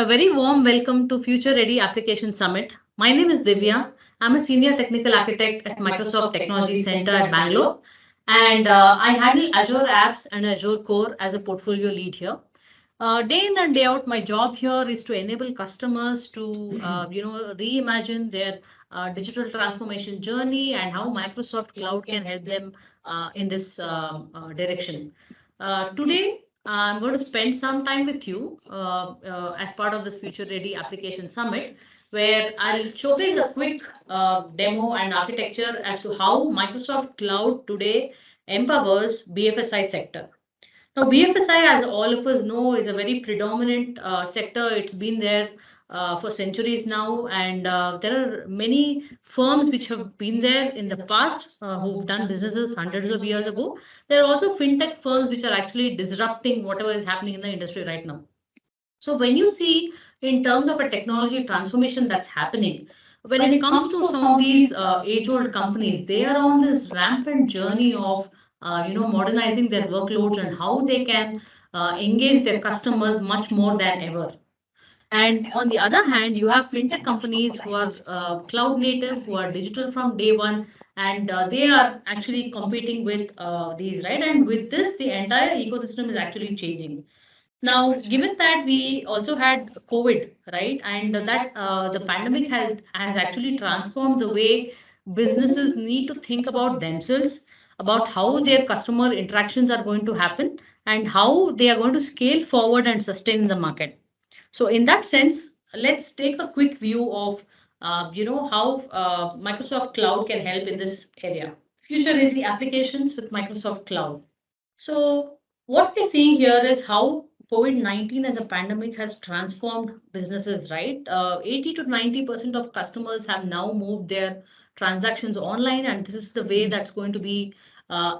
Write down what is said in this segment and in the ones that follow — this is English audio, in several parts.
A very warm welcome to Future Ready Application Summit. My name is Divya. I'm a senior technical architect at Microsoft Technology Center at Bangalore, and I handle Azure apps and Azure Core as a portfolio lead here. Day in and day out, my job here is to enable customers to, reimagine their digital transformation journey and how Microsoft Cloud can help them in this direction. Today, I'm going to spend some time with you as part of this Future Ready Application Summit, where I'll showcase a quick demo and architecture as to how Microsoft Cloud today empowers BFSI sector. Now, BFSI, as all of us know, is a very predominant sector. It's been there for centuries now, and there are many firms which have been there in the past who've done businesses hundreds of years ago. There are also fintech firms which are actually disrupting whatever is happening in the industry right now. So, when you see in terms of a technology transformation that's happening, when it comes to some of these age-old companies, they are on this rampant journey of modernizing their workloads and how they can engage their customers much more than ever. And on the other hand, you have fintech companies who are cloud native, who are digital from day one, and they are actually competing with these, right? And with this, the entire ecosystem is actually changing. Now, given that we also had COVID, right, and that the pandemic has actually transformed the way businesses need to think about themselves, about how their customer interactions are going to happen, and how they are going to scale forward and sustain the market. So, in that sense, let's take a quick view of how Microsoft Cloud can help in this area. Future ready applications with Microsoft Cloud. So, what we're seeing here is how COVID-19 as a pandemic has transformed businesses, right? 80 to 90% of customers have now moved their transactions online, and this is the way that's going to be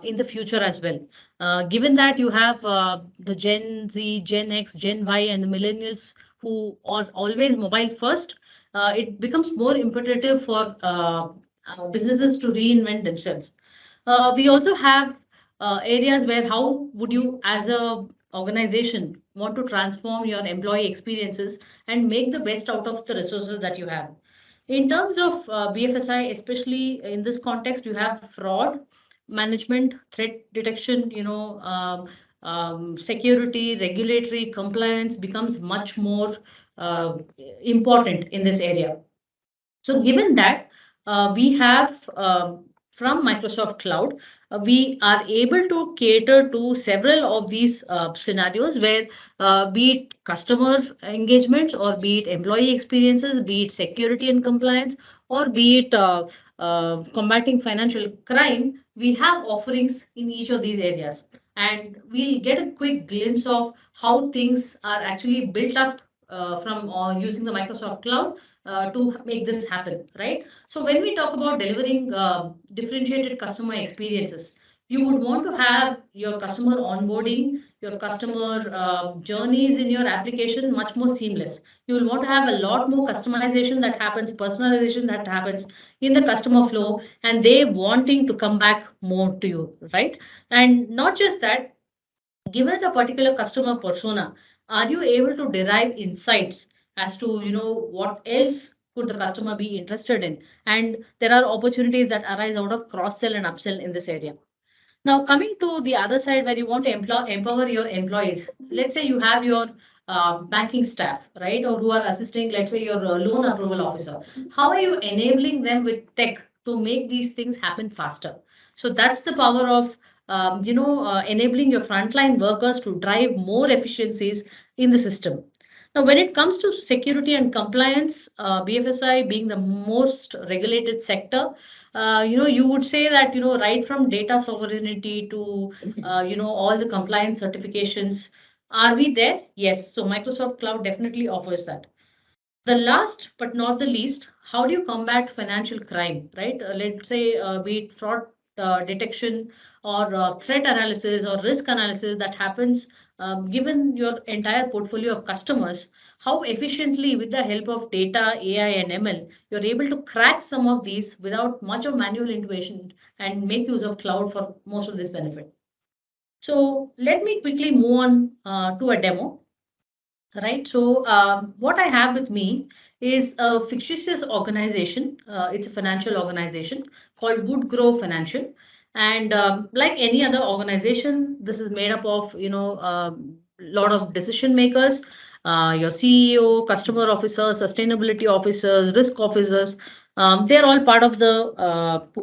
in the future as well. Given that you have the Gen Z, Gen X, Gen Y, and the millennials who are always mobile first, it becomes more imperative for businesses to reinvent themselves. We also have areas where how would you as a organization want to transform your employee experiences and make the best out of the resources that you have. In terms of BFSI, especially in this context, you have fraud management, threat detection, security, regulatory compliance becomes much more important in this area. So given that we have from Microsoft Cloud, we are able to cater to several of these scenarios where be it customer engagements or be it employee experiences, be it security and compliance, or be it combating financial crime, we have offerings in each of these areas. And we'll get a quick glimpse of how things are actually built up from using the Microsoft Cloud to make this happen, right? So when we talk about delivering differentiated customer experiences, you would want to have your customer onboarding, your customer journeys in your application much more seamless. You will want to have a lot more customization that happens, personalization that happens in the customer flow, and they wanting to come back more to you, right? And not just that, given a particular customer persona, are you able to derive insights as to what else could the customer be interested in? And there are opportunities that arise out of cross sell and upsell in this area. Now, coming to the other side where you want to empower your employees, let's say you have your banking staff, right, or who are assisting, let's say, your loan approval officer. How are you enabling them with tech to make these things happen faster? So that's the power of enabling your frontline workers to drive more efficiencies in the system. Now, when it comes to security and compliance, BFSI being the most regulated sector, you would say that, right from data sovereignty to, all the compliance certifications, are we there? Yes. So Microsoft Cloud definitely offers that. The last but not the least, how do you combat financial crime, right? Let's say be it fraud detection or threat analysis or risk analysis that happens given your entire portfolio of customers, how efficiently with the help of data, AI and ML, you're able to crack some of these without much of manual innovation and make use of cloud for most of this benefit. So let me quickly move on to a demo. right? So what I have with me is a fictitious organization. It's a financial organization called Woodgrow Financial. And like any other organization, this is made up of, a lot of decision makers, your CEO, customer officers, sustainability officers, risk officers. They're all part of the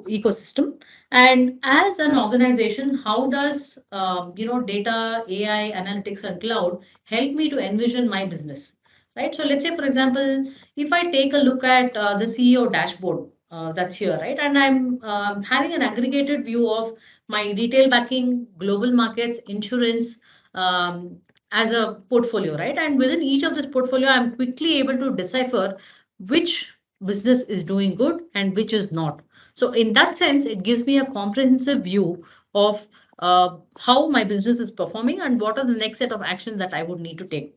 ecosystem. And as an organization, how does data, AI, analytics, and cloud help me to envision my business, right? So let's say, for example, if I take a look at the CEO dashboard that's here, right, and I'm having an aggregated view of my retail banking, global markets, insurance, as a portfolio, right? And within each of this portfolio, I'm quickly able to decipher which business is doing good and which is not. So in that sense, it gives me a comprehensive view of how my business is performing and what are the next set of actions that I would need to take.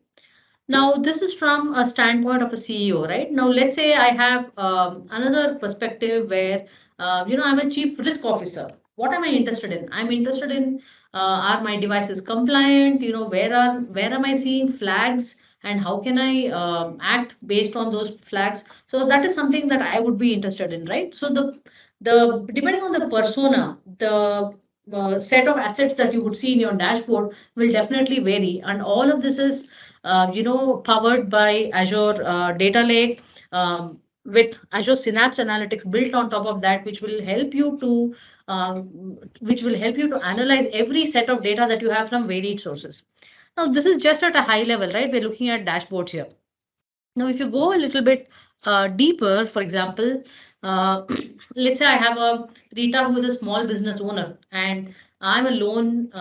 Now, this is from a standpoint of a CEO, right? Now, let's say I have another perspective where, I'm a chief risk officer. What am I interested in? I'm interested in are my devices compliant? Where am I seeing flags, and how can I act based on those flags? So that is something that I would be interested in, right? So the depending on the persona, the set of assets that you would see in your dashboard will definitely vary, and all of this is powered by Azure Data Lake, with Azure Synapse Analytics built on top of that, which will help you to analyze every set of data that you have from varied sources. Now, this is just at a high level, right? We're looking at dashboards here. Now, if you go a little bit deeper, for example, uh, let's say I have a Rita who is a small business owner, and I'm a loan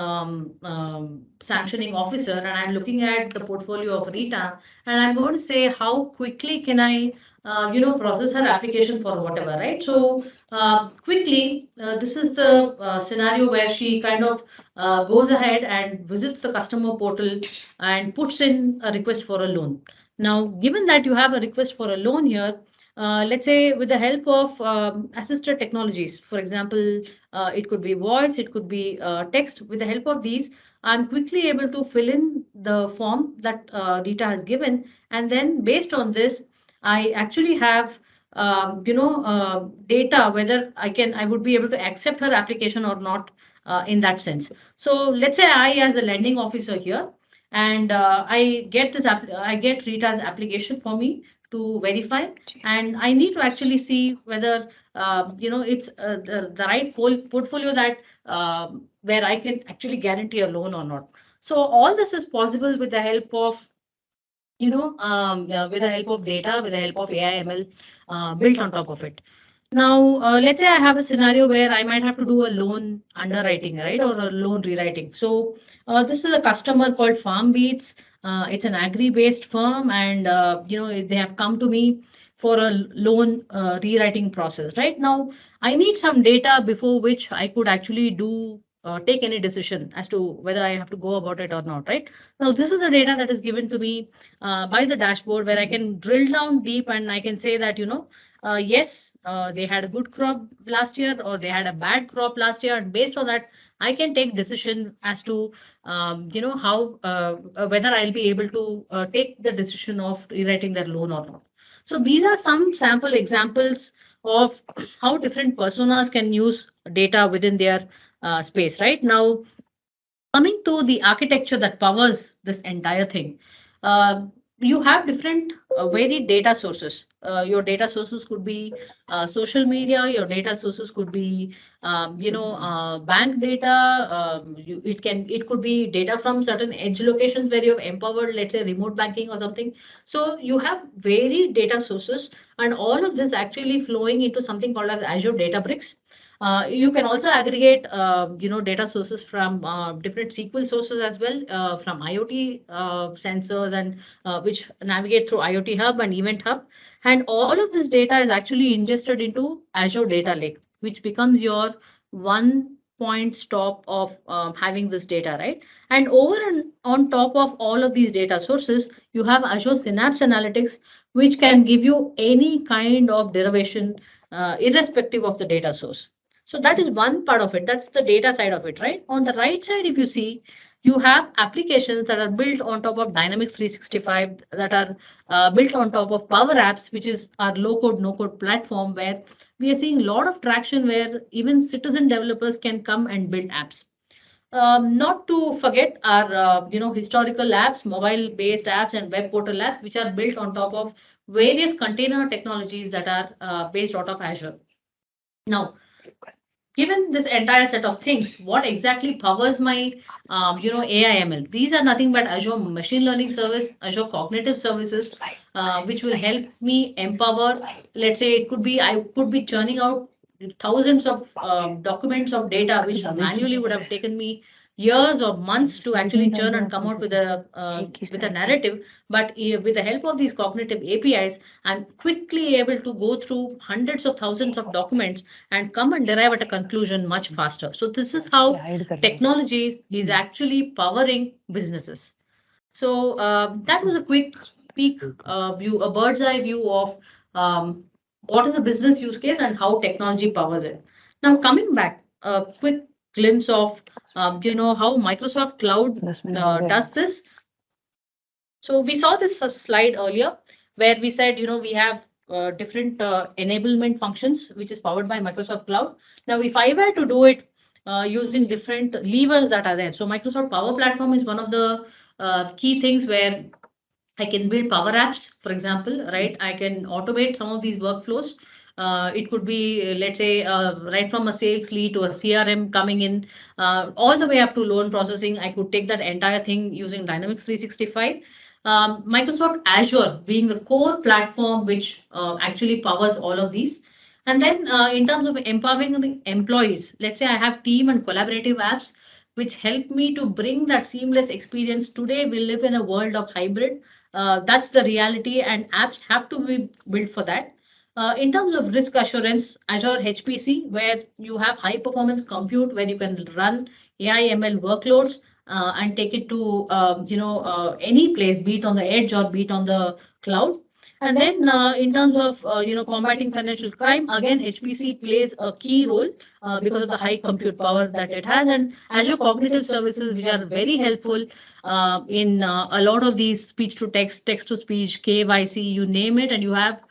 sanctioning officer, and I'm looking at the portfolio of Rita, and I'm going to say how quickly can I, process her application for whatever, right? So quickly, this is the scenario where she kind of goes ahead and visits the customer portal and puts in a request for a loan. Now, given that you have a request for a loan here, let's say with the help of assisted technologies, for example, it could be voice, it could be text. With the help of these, I'm quickly able to fill in the form that Rita has given, and then based on this, I actually have data whether I would be able to accept her application or not in that sense. So let's say I, as a lending officer here, and I get Rita's application for me to verify, and I need to actually see whether it's the right portfolio that where I can actually guarantee a loan or not. So all this is possible with the help of with the help of data, with the help of AI ML built on top of it. Now, let's say I have a scenario where I might have to do a loan underwriting, right, or a loan rewriting. So, this is a customer called FarmBeats. It's an agri-based firm, and they have come to me for a loan rewriting process. Right now, I need some data before which I could actually take any decision as to whether I have to go about it or not. Right now, this is the data that is given to me by the dashboard, where I can drill down deep and I can say that yes, they had a good crop last year or they had a bad crop last year, and based on that, I can take decision as to how whether I'll be able to take the decision of rewriting their loan or not. So these are some sample examples of how different personas can use data within their space. Right now, coming to the architecture that powers this entire thing, uh, you have different varied data sources. Your data sources could be social media. Your data sources could be, bank data. It could be data from certain edge locations where you have empowered, let's say, remote banking or something. So you have varied data sources, and all of this actually flowing into something called as Azure Databricks. You can also aggregate, data sources from different SQL sources as well, from IoT sensors and which navigate through IoT Hub and Event Hub. And all of this data is actually ingested into Azure Data Lake, which becomes your one point stop of having this data, right? And over and on top of all of these data sources, you have Azure Synapse Analytics, which can give you any kind of derivation, irrespective of the data source. So that is one part of it. That's the data side of it, right? On the right side, if you see, You have applications that are built on top of Dynamics 365, that are built on top of Power Apps, which is our low-code, no-code platform, where we are seeing a lot of traction where even citizen developers can come and build apps. Not to forget our historical apps, mobile-based apps, and web portal apps, which are built on top of various container technologies that are based out of Azure. Now, given this entire set of things, what exactly powers my AI ML? These are nothing but Azure Machine Learning Service, Azure Cognitive Services, which will help me empower. Let's say I could be churning out thousands of documents of data, which manually would have taken me years or months to actually churn and come out with a narrative. But with the help of these cognitive APIs, I'm quickly able to go through hundreds of thousands of documents and come and derive at a conclusion much faster. So this is how technology is actually powering businesses. So that was a quick peek view, a bird's eye view of what is a business use case and how technology powers it. Now coming back, a quick glimpse of how Microsoft Cloud does this. So we saw this slide earlier where we said we have different enablement functions which is powered by Microsoft Cloud. Now if I were to do it using different levers that are there, so Microsoft Power Platform is one of the key things where I can build Power Apps, for example, right? I can automate some of these workflows. It could be, let's say, right from a sales lead to a CRM coming in, all the way up to loan processing. I could take that entire thing using Dynamics 365. Microsoft Azure being the core platform which actually powers all of these. And then in terms of empowering employees, let's say I have team and collaborative apps which help me to bring that seamless experience. Today, we live in a world of hybrid. That's the reality, and apps have to be built for that. In terms of risk assurance, Azure HPC, where you have high performance compute, where you can run AI ML workloads and take it to any place, be it on the edge or be it on the cloud. And then in terms of combating financial crime, again HPC plays a key role because of the high compute power that it has, and Azure Cognitive Services, which are very helpful in a lot of these speech to text, text to speech, KYC, you name it, and you have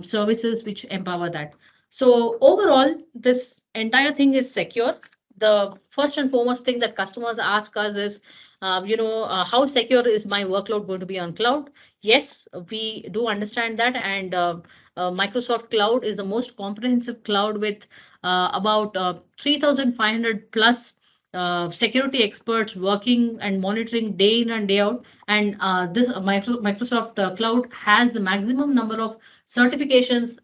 services which empower that. So overall, this entire thing is secure. The first and foremost thing that customers ask us is, how secure is my workload going to be on cloud? Yes, we do understand that, and Microsoft Cloud is the most comprehensive cloud with about 3,500 plus security experts working and monitoring day in and day out. And this Microsoft Cloud has the maximum number of certifications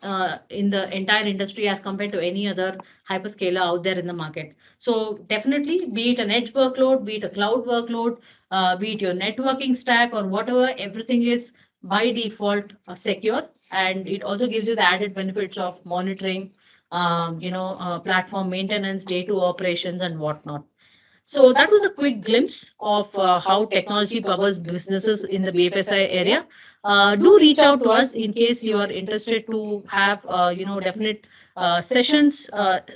in the entire industry as compared to any other hyperscaler out there in the market. So definitely, be it an edge workload, be it a cloud workload, be it your networking stack or whatever, everything is by default secure. And it also gives you the added benefits of monitoring, platform maintenance, day-to operations, and whatnot. So that was a quick glimpse of how technology powers businesses in the BFSI area. Do reach out to us in case you are interested to have, definite sessions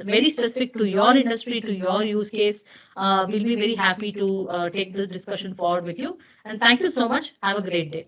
very specific to your industry, to your use case. We'll be very happy to take the discussion forward with you. And thank you so much. Have a great day.